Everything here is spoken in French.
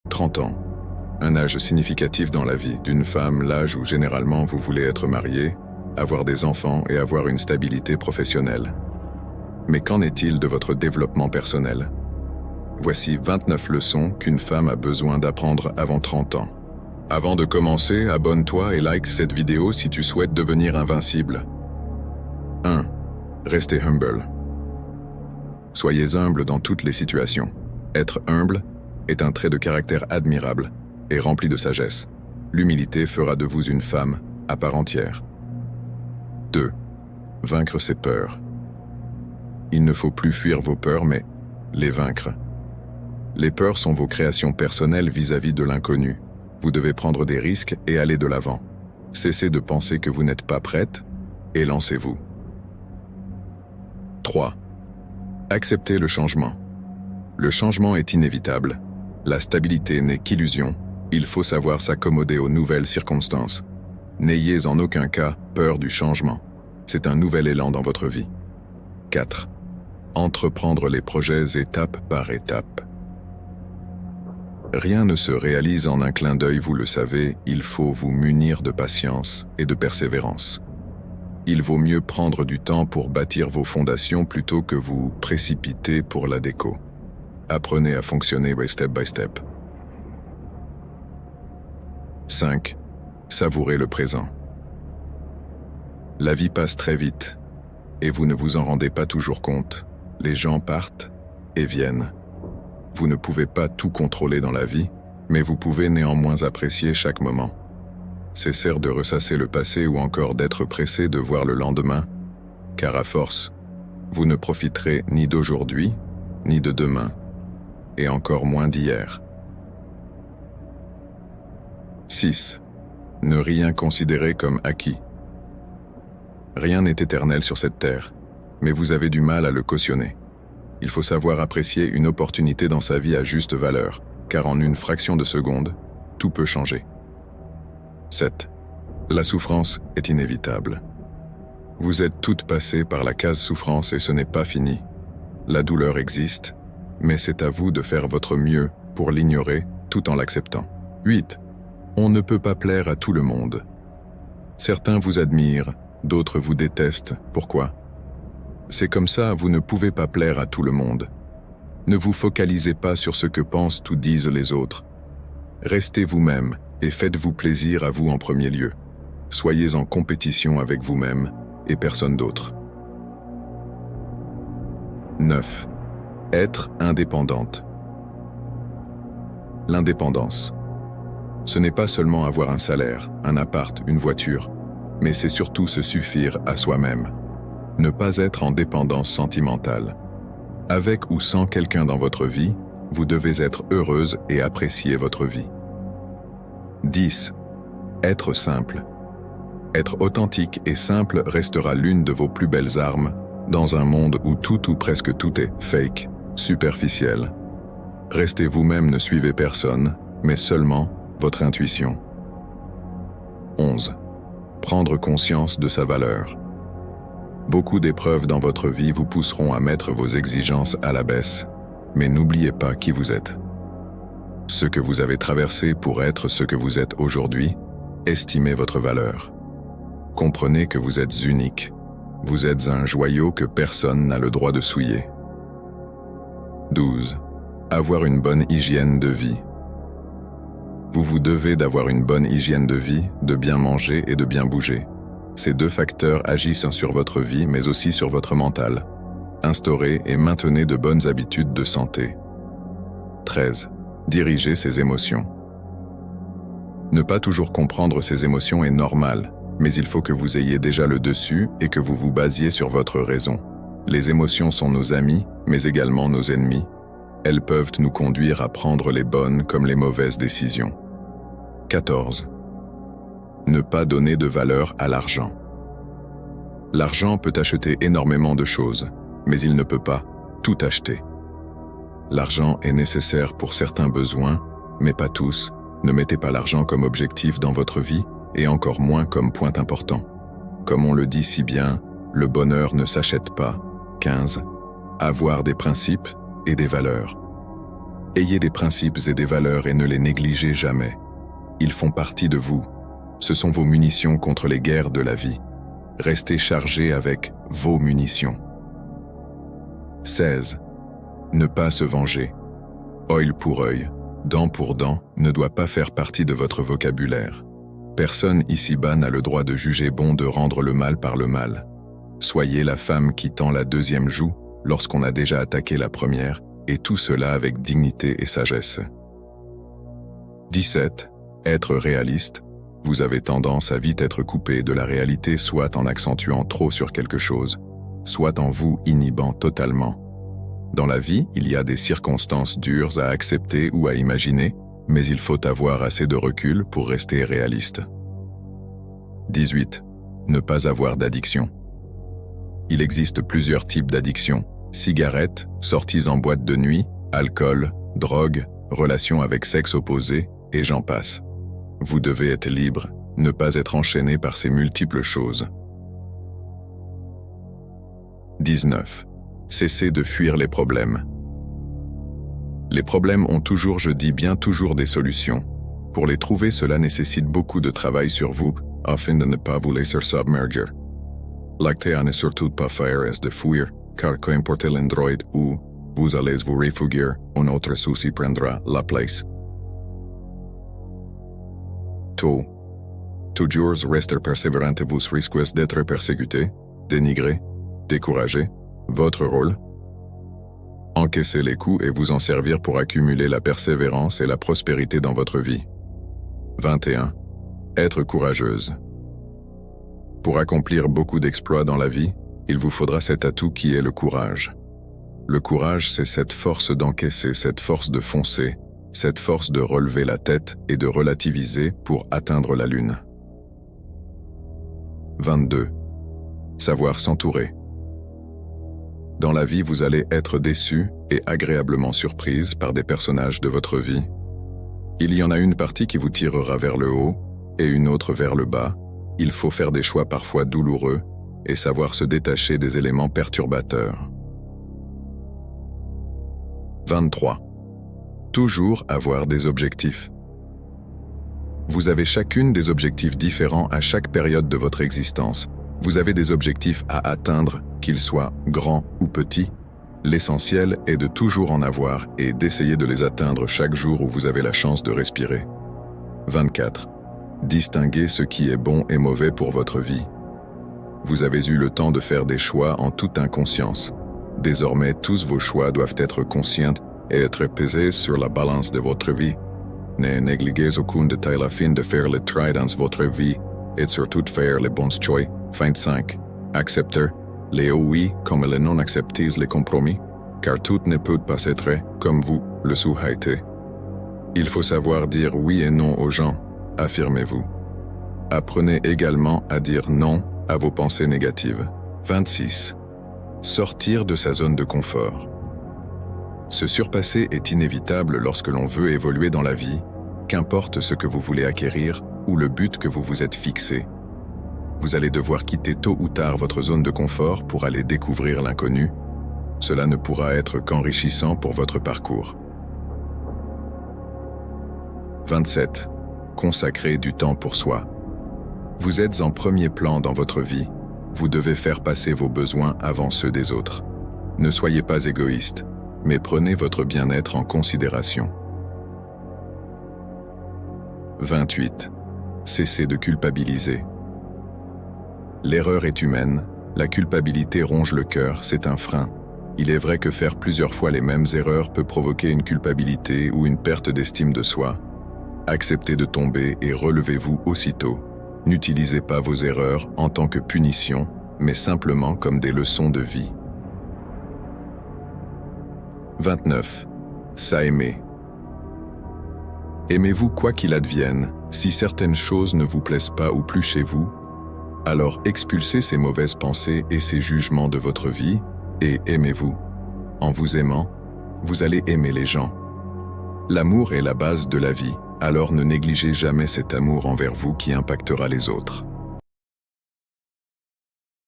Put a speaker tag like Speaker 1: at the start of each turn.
Speaker 1: 30 ans. Un âge significatif dans la vie d'une femme, l'âge où généralement vous voulez être marié, avoir des enfants et avoir une stabilité professionnelle. Mais qu'en est-il de votre développement personnel? Voici 29 leçons qu'une femme a besoin d'apprendre avant 30 ans. Avant de commencer, abonne-toi et like cette vidéo si tu souhaites devenir invincible. 1. Restez humble. Soyez humble dans toutes les situations. Être humble est un trait de caractère admirable et rempli de sagesse. L'humilité fera de vous une femme à part entière. 2. Vaincre ses peurs. Il ne faut plus fuir vos peurs, mais les vaincre. Les peurs sont vos créations personnelles vis-à-vis de l'inconnu. Vous devez prendre des risques et aller de l'avant. Cessez de penser que vous n'êtes pas prête et lancez-vous. 3. Acceptez le changement. Le changement est inévitable. La stabilité n'est qu'illusion. Il faut savoir s'accommoder aux nouvelles circonstances. N'ayez en aucun cas peur du changement. C'est un nouvel élan dans votre vie. 4. Entreprendre les projets étape par étape. Rien ne se réalise en un clin d'œil, vous le savez, il faut vous munir de patience et de persévérance. Il vaut mieux prendre du temps pour bâtir vos fondations plutôt que vous précipiter pour la déco. Apprenez à fonctionner step by step. 5. Savourez le présent. La vie passe très vite, et vous ne vous en rendez pas toujours compte. Les gens partent et viennent. Vous ne pouvez pas tout contrôler dans la vie, mais vous pouvez néanmoins apprécier chaque moment. Cessez de ressasser le passé ou encore d'être pressé de voir le lendemain, car à force, vous ne profiterez ni d'aujourd'hui, ni de demain, et encore moins d'hier. 6. Ne rien considérer comme acquis. Rien n'est éternel sur cette terre, mais vous avez du mal à le cautionner. Il faut savoir apprécier une opportunité dans sa vie à juste valeur, car en une fraction de seconde, tout peut changer. 7. La souffrance est inévitable. Vous êtes toutes passées par la case souffrance et ce n'est pas fini. La douleur existe, mais c'est à vous de faire votre mieux pour l'ignorer tout en l'acceptant. 8. On ne peut pas plaire à tout le monde. Certains vous admirent, d'autres vous détestent. Pourquoi ? C'est comme ça, vous ne pouvez pas plaire à tout le monde. Ne vous focalisez pas sur ce que pensent ou disent les autres. Restez vous-même et faites-vous plaisir à vous en premier lieu. Soyez en compétition avec vous-même et personne d'autre. 9. Être indépendante. L'indépendance. Ce n'est pas seulement avoir un salaire, un appart, une voiture, mais c'est surtout se suffire à soi-même. Ne pas être en dépendance sentimentale. Avec ou sans quelqu'un dans votre vie, vous devez être heureuse et apprécier votre vie. 10. Être simple. Être authentique et simple restera l'une de vos plus belles armes dans un monde où tout ou presque tout est fake, superficiel. Restez vous-même, ne suivez personne, mais seulement votre intuition. 11. Prendre conscience de sa valeur. Beaucoup d'épreuves dans votre vie vous pousseront à mettre vos exigences à la baisse, mais n'oubliez pas qui vous êtes. Ce que vous avez traversé pour être ce que vous êtes aujourd'hui, estimez votre valeur. Comprenez que vous êtes unique. Vous êtes un joyau que personne n'a le droit de souiller. 12. Avoir une bonne hygiène de vie. Vous vous devez d'avoir une bonne hygiène de vie, de bien manger et de bien bouger. Ces deux facteurs agissent sur votre vie, mais aussi sur votre mental. Instaurez et maintenez de bonnes habitudes de santé. 13. Dirigez ses émotions. Ne pas toujours comprendre ses émotions est normal, mais il faut que vous ayez déjà le dessus et que vous vous basiez sur votre raison. Les émotions sont nos amis, mais également nos ennemis. Elles peuvent nous conduire à prendre les bonnes comme les mauvaises décisions. 14. Ne pas donner de valeur à l'argent. L'argent peut acheter énormément de choses, mais il ne peut pas tout acheter. L'argent est nécessaire pour certains besoins, mais pas tous. Ne mettez pas l'argent comme objectif dans votre vie, et encore moins comme point important. Comme on le dit si bien, le bonheur ne s'achète pas. 15. Avoir des principes et des valeurs. Ayez des principes et des valeurs et ne les négligez jamais. Ils font partie de vous. Ce sont vos munitions contre les guerres de la vie. Restez chargés avec vos munitions. 16. Ne pas se venger. Œil pour œil, dent pour dent ne doit pas faire partie de votre vocabulaire. Personne ici-bas n'a le droit de juger bon de rendre le mal par le mal. Soyez la femme qui tend la deuxième joue lorsqu'on a déjà attaqué la première, et tout cela avec dignité et sagesse. 17. Être réaliste. Vous avez tendance à vite être coupé de la réalité, soit en accentuant trop sur quelque chose, soit en vous inhibant totalement. Dans la vie, il y a des circonstances dures à accepter ou à imaginer, mais il faut avoir assez de recul pour rester réaliste. 18. Ne pas avoir d'addiction. Il existe plusieurs types d'addictions: cigarettes, sorties en boîte de nuit, alcool, drogue, relations avec sexe opposé, et j'en passe. Vous devez être libre, ne pas être enchaîné par ces multiples choses. 19. Cessez de fuir les problèmes. Les problèmes ont toujours, je dis bien toujours, des solutions. Pour les trouver, cela nécessite beaucoup de travail sur vous, afin de ne pas vous laisser submerger. L'acte à ne surtout pas faire est de fuir, car qu'importe l'endroit où vous allez vous réfugier, un autre souci prendra la place. Toujours rester persévérant, vous risquez d'être persécuté, dénigré, découragé. Votre rôle? Encaisser les coups et vous en servir pour accumuler la persévérance et la prospérité dans votre vie. 21. Être courageuse. Pour accomplir beaucoup d'exploits dans la vie, il vous faudra cet atout qui est le courage. Le courage, c'est cette force d'encaisser, cette force de foncer, cette force de relever la tête et de relativiser pour atteindre la lune. 22. Savoir s'entourer. Dans la vie, vous allez être déçu et agréablement surprise par des personnages de votre vie. Il y en a une partie qui vous tirera vers le haut et une autre vers le bas. Il faut faire des choix parfois douloureux et savoir se détacher des éléments perturbateurs. 23. Toujours avoir des objectifs. Vous avez chacune des objectifs différents à chaque période de votre existence. Vous avez des objectifs à atteindre, qu'ils soient grands ou petits. L'essentiel est de toujours en avoir et d'essayer de les atteindre chaque jour où vous avez la chance de respirer. 24. Distinguer ce qui est bon et mauvais pour votre vie. Vous avez eu le temps de faire des choix en toute inconscience. Désormais, tous vos choix doivent être conscients et être pesés sur la balance de votre vie. Ne négligez aucun détail afin de faire le tri dans votre vie et surtout faire les bons choix. 25. Accepter les oui comme les non accepter les compromis, car tout ne peut pas être comme vous le souhaitez. Il faut savoir dire oui et non aux gens, affirmez-vous. Apprenez également à dire non à vos pensées négatives. 26. Sortir de sa zone de confort. Se surpasser est inévitable lorsque l'on veut évoluer dans la vie, qu'importe ce que vous voulez acquérir ou le but que vous vous êtes fixé. Vous allez devoir quitter tôt ou tard votre zone de confort pour aller découvrir l'inconnu. Cela ne pourra être qu'enrichissant pour votre parcours. 27. Consacrer du temps pour soi. Vous êtes en premier plan dans votre vie. Vous devez faire passer vos besoins avant ceux des autres. Ne soyez pas égoïste, mais prenez votre bien-être en considération. 28. Cessez de culpabiliser. L'erreur est humaine, la culpabilité ronge le cœur, c'est un frein. Il est vrai que faire plusieurs fois les mêmes erreurs peut provoquer une culpabilité ou une perte d'estime de soi. Acceptez de tomber et relevez-vous aussitôt. N'utilisez pas vos erreurs en tant que punition, mais simplement comme des leçons de vie. 29. S'aimer. Aimez-vous quoi qu'il advienne. Si certaines choses ne vous plaisent pas ou plus chez vous, alors expulsez ces mauvaises pensées et ces jugements de votre vie et aimez-vous. En vous aimant, vous allez aimer les gens. L'amour est la base de la vie, alors ne négligez jamais cet amour envers vous qui impactera les autres.